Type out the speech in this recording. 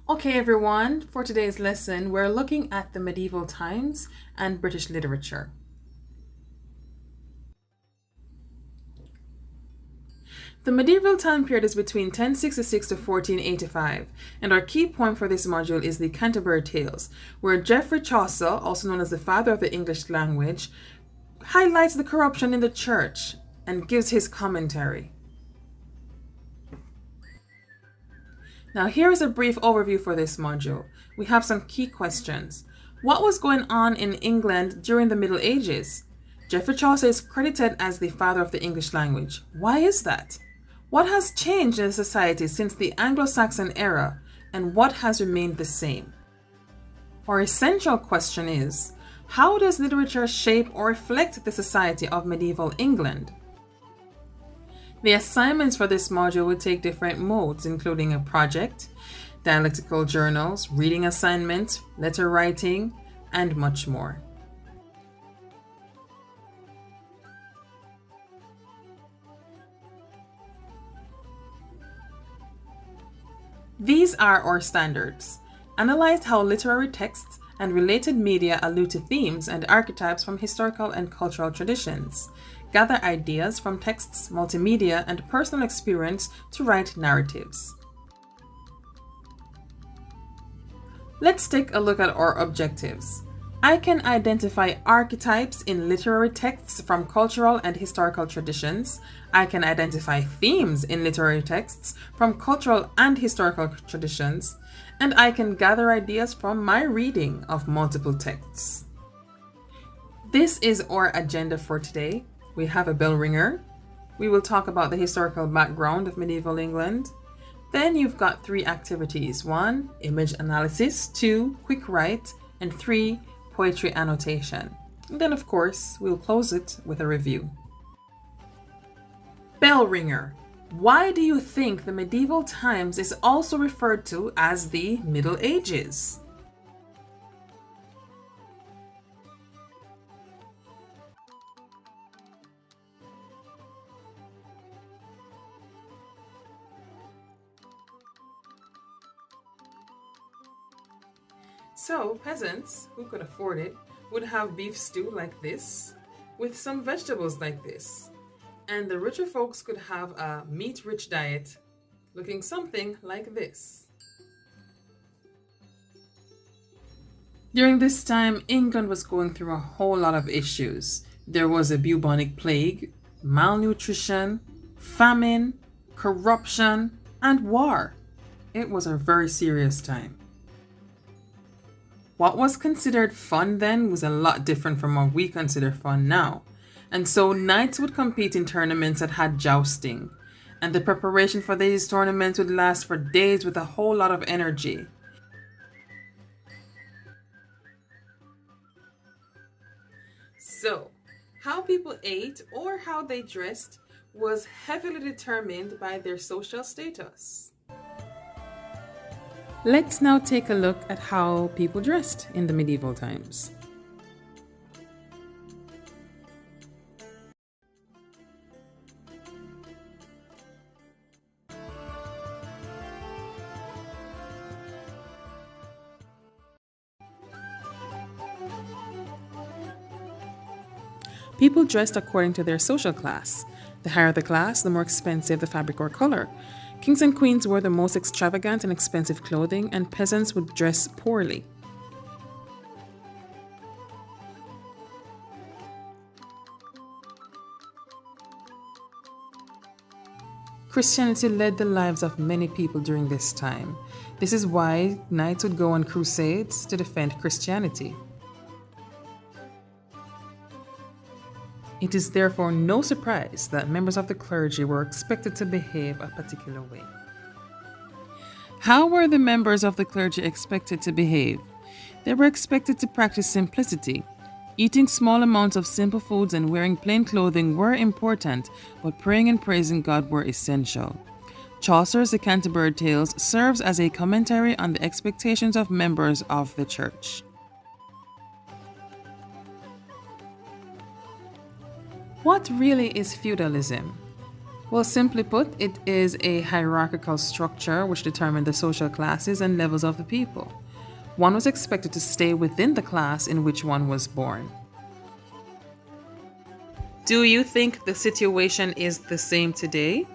Okay, everyone, for today's lesson, we're looking at the medieval times and British literature. The medieval time period is between 1066 to 1485, and our key point for this module is the Canterbury Tales, where Geoffrey Chaucer, also known as the father of the English language, highlights the corruption in the church and gives his commentary. Now, here is a brief overview for this module. We have some key questions. What was going on in England during the Middle Ages? Geoffrey Chaucer is credited as the father of the English language. Why is that? What has changed in society since the Anglo-Saxon era, and what has remained the same? Our essential question is, how does literature shape or reflect the society of medieval England? The assignments for this module will take different modes, including a project, dialectical journals, reading assignments, letter writing, and much more. These are our standards. Analyze how literary texts and related media allude to themes and archetypes from historical and cultural traditions. Gather ideas from texts, multimedia, and personal experience to write narratives. Let's take a look at our objectives. I can identify archetypes in literary texts from cultural and historical traditions. I can identify themes in literary texts from cultural and historical traditions. And I can gather ideas from my reading of multiple texts. This is our agenda for today. We have a bell ringer. We will talk about the historical background of medieval England. Then you've got 3 activities. 1, image analysis. 2, quick write. And 3, poetry annotation. And then, of course, we'll close it with a review. Bell ringer. Why do you think the medieval times is also referred to as the Middle Ages? So, peasants who could afford it would have beef stew like this, with some vegetables like this. And the richer folks could have a meat-rich diet, looking something like this. During this time, England was going through a whole lot of issues. There was a bubonic plague, malnutrition, famine, corruption, and war. It was a very serious time. What was considered fun then was a lot different from what we consider fun now. And so knights would compete in tournaments that had jousting. And the preparation for these tournaments would last for days with a whole lot of energy. So, how people ate or how they dressed was heavily determined by their social status. Let's now take a look at how people dressed in the medieval times. People dressed according to their social class. The higher the class, the more expensive the fabric or color. Kings and queens wore the most extravagant and expensive clothing, and peasants would dress poorly. Christianity led the lives of many people during this time. This is why knights would go on crusades to defend Christianity. It is therefore no surprise that members of the clergy were expected to behave a particular way. How were the members of the clergy expected to behave? They were expected to practice simplicity. Eating small amounts of simple foods and wearing plain clothing were important, but praying and praising God were essential. Chaucer's The Canterbury Tales serves as a commentary on the expectations of members of the church. What really is feudalism? Well, simply put, it is a hierarchical structure which determined the social classes and levels of the people. One was expected to stay within the class in which one was born. Do you think the situation is the same today?